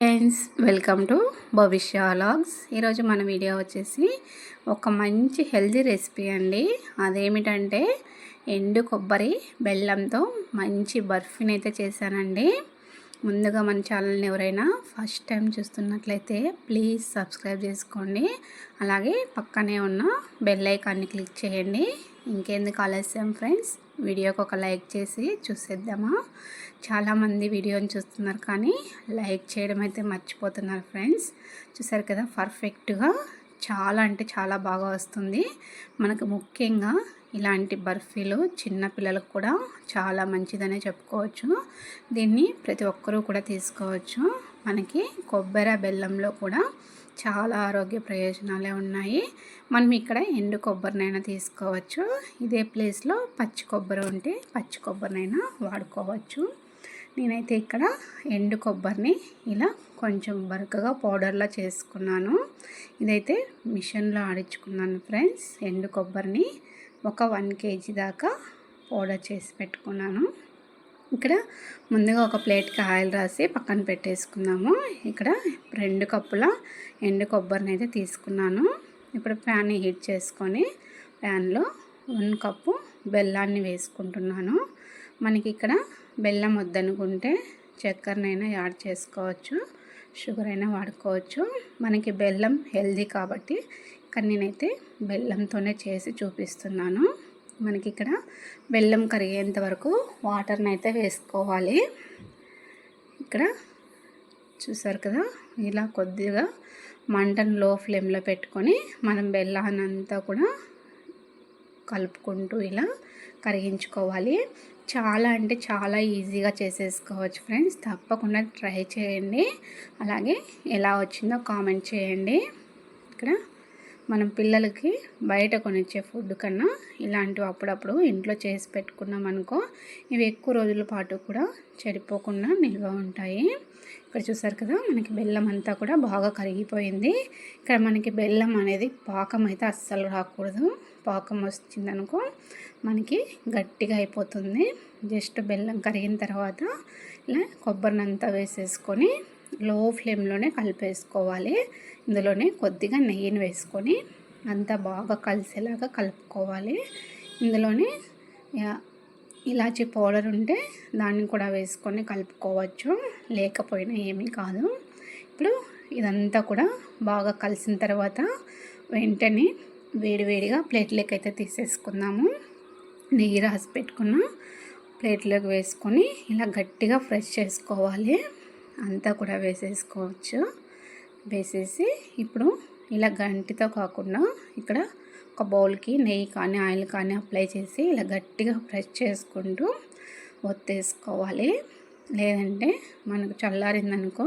Friends, welcome to భవిష్య vlogs. ఈరోజు మన వీడియో వచ్చేసి ఒక మంచి హెల్తీ రెసిపీ అండి. అదేమిటంటే ఎండు కొబ్బరి బెల్లంతో మంచి బర్ఫీని అయితే చేశానండి. ముందుగా మన ఛానల్ని ఎవరైనా ఫస్ట్ టైం చూస్తున్నట్లయితే ప్లీజ్ సబ్స్క్రైబ్ చేసుకోండి. అలాగే పక్కనే ఉన్న బెల్ ఐకాన్ని క్లిక్ చేయండి. ఇంకెందుకు ఆలస్యం ఫ్రెండ్స్, వీడియోకి ఒక లైక్ చేసి చూసేద్దామా. చాలామంది వీడియోని చూస్తున్నారు కానీ లైక్ చేయడం అయితే మర్చిపోతున్నారు ఫ్రెండ్స్. చూసారు కదా, పర్ఫెక్ట్గా చాలా అంటే చాలా బాగా వస్తుంది. మనకు ముఖ్యంగా ఇలాంటి బర్ఫీలు చిన్న పిల్లలకు కూడా చాలా మంచిదనే చెప్పుకోవచ్చు. దీన్ని ప్రతి ఒక్కరూ కూడా తీసుకోవచ్చు. మనకి కొబ్బరి బెల్లంలో కూడా చాలా ఆరోగ్య ప్రయోజనాలే ఉన్నాయి. మనం ఇక్కడ ఎండు కొబ్బరినైనా తీసుకోవచ్చు. ఇదే ప్లేస్లో పచ్చి కొబ్బరి ఉంటే పచ్చి కొబ్బరినైనా వాడుకోవచ్చు. నేనైతే ఇక్కడ ఎండు కొబ్బరిని ఇలా కొంచెం బరకగా పౌడర్లా చేసుకున్నాను. ఇదైతే మిషన్లో ఆడించుకున్నాను ఫ్రెండ్స్. ఎండు కొబ్బరిని ఒక 1 kg దాకా పౌడర్ చేసి పెట్టుకున్నాను. ఇక్కడ ముందుగా ఒక ప్లేట్కి ఆయిల్ రాసి పక్కన పెట్టేసుకున్నాము. ఇక్కడ 2 కప్పుల ఎండు కొబ్బరిని అయితే తీసుకున్నాను. ఇప్పుడు ప్యాన్ని హీట్ చేసుకొని ప్యాన్లో 1 కప్పు బెల్లాన్ని వేసుకుంటున్నాను. మనకి ఇక్కడ బెల్లం వద్దనుకుంటే చక్కెరనైనా యాడ్ చేసుకోవచ్చు, షుగర్ అయినా వాడుకోవచ్చు. మనకి బెల్లం హెల్దీ కాబట్టి ఇక్కడ నేనైతే బెల్లంతోనే చేసి చూపిస్తున్నాను. మనకి ఇక్కడ బెల్లం కరిగేంత వరకు వాటర్ని అయితే వేసుకోవాలి. ఇక్కడ చూసారు కదా, ఇలా కొద్దిగా మంటను లో ఫ్లేమ్లో పెట్టుకొని మనం బెల్లాన్ని అంతా కూడా కలుపుకుంటూ ఇలా కరిగించుకోవాలి. చాలా అంటే చాలా ఈజీగా చేసేసుకోవచ్చు ఫ్రెండ్స్. తప్పకుండా ట్రై చేయండి. అలాగే ఎలా వచ్చిందో కామెంట్ చేయండి. ఇక్కడ మనం పిల్లలకి బయట కొనిచ్చే ఫుడ్ కన్నా ఇలాంటివి అప్పుడప్పుడు ఇంట్లో చేసి పెట్టుకున్నాం అనుకో, ఇవి ఎక్కువ రోజుల పాటు కూడా చెడిపోకుండా నిల్వ ఉంటాయి. ఇక్కడ చూసారు కదా, మనకి బెల్లం అంతా కూడా బాగా కరిగిపోయింది. ఇక్కడ మనకి బెల్లం అనేది పాకం అయితే అస్సలు రాకూడదు. పాకం వచ్చిందనుకో మనకి గట్టిగా అయిపోతుంది. జస్ట్ బెల్లం కరిగిన తర్వాత ఇలా కొబ్బరినంతా వేసేసుకొని లో ఫ్లేమ్లోనే కలిపేసుకోవాలి. ఇందులోనే కొద్దిగా నెయ్యిని వేసుకొని అంతా బాగా కలిసేలాగా కలుపుకోవాలి. ఇందులోనే ఇలాచీ పౌడర్ ఉంటే దాన్ని కూడా వేసుకొని కలుపుకోవచ్చు, లేకపోయినా ఏమీ కాదు. ఇప్పుడు ఇదంతా కూడా బాగా కలిసిన తర్వాత వెంటనే వేడివేడిగా ప్లేట్లోకి అయితే తీసేసుకుందాము. నెయ్యి రాసి పెట్టుకున్న ప్లేట్లోకి వేసుకొని ఇలా గట్టిగా ఫ్రెష్ చేసుకోవాలి. అంతా కూడా వేసేసుకోవచ్చు. వేసేసి ఇప్పుడు ఇలా గంటితో కాకుండా ఇక్కడ ఒక బౌల్కి నెయ్యి కానీ ఆయిల్ కానీ అప్లై చేసి ఇలా గట్టిగా ప్రెస్ చేసుకుంటూ ఒత్తేసుకోవాలి. లేదంటే మనకు చల్లారిందనుకో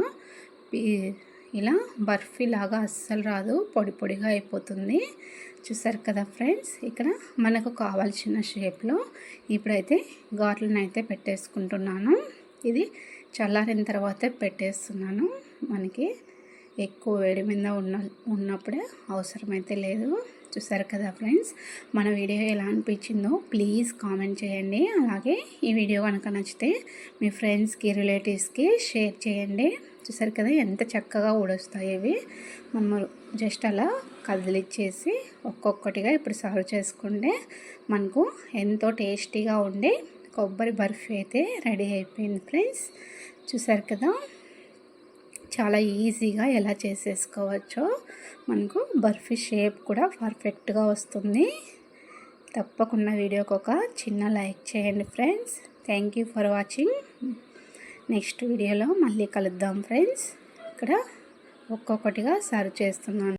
ఇలా బర్ఫీ లాగా అస్సలు రాదు, పొడి పొడిగా అయిపోతుంది. చూసారు కదా ఫ్రెండ్స్, ఇక్కడ మనకు కావాల్సిన షేప్లో ఇప్పుడైతే ఘాట్లను అయితే పెట్టేసుకుంటున్నాను. ఇది చల్లారిన తర్వాతే పెట్టేస్తున్నాను. మనకి ఎక్కువ వేడి మీద ఉన్నప్పుడే అవసరమైతే లేదు. చూసారు కదా ఫ్రెండ్స్, మన వీడియో ఎలా అనిపించిందో ప్లీజ్ కామెంట్ చేయండి. అలాగే ఈ వీడియో కనుక నచ్చితే మీ ఫ్రెండ్స్కి రిలేటివ్స్కి షేర్ చేయండి. చూసారు కదా ఎంత చక్కగా ఊడొస్తాయి ఇవి. మనం జస్ట్ అలా కదిలిచ్చేసి ఒక్కొక్కటిగా ఇప్పుడు సర్వ్ చేసుకుంటే మనకు ఎంతో టేస్టీగా ఉండే కొబ్బరి బర్ఫీ అయితే రెడీ అయిపోయింది ఫ్రెండ్స్. చూసారు కదా, చాలా ఈజీగా ఎలా చేసేసుకోవచ్చో. మనకు బర్ఫీ షేప్ కూడా పర్ఫెక్ట్గా వస్తుంది. తప్పకుండా వీడియోకి ఒక చిన్న లైక్ చేయండి friends. Thank you for watching. Next వీడియోలో మళ్ళీ కలుద్దాం ఫ్రెండ్స్. ఇక్కడ ఒక్కొక్కటిగా సర్వ్ చేస్తున్నాను.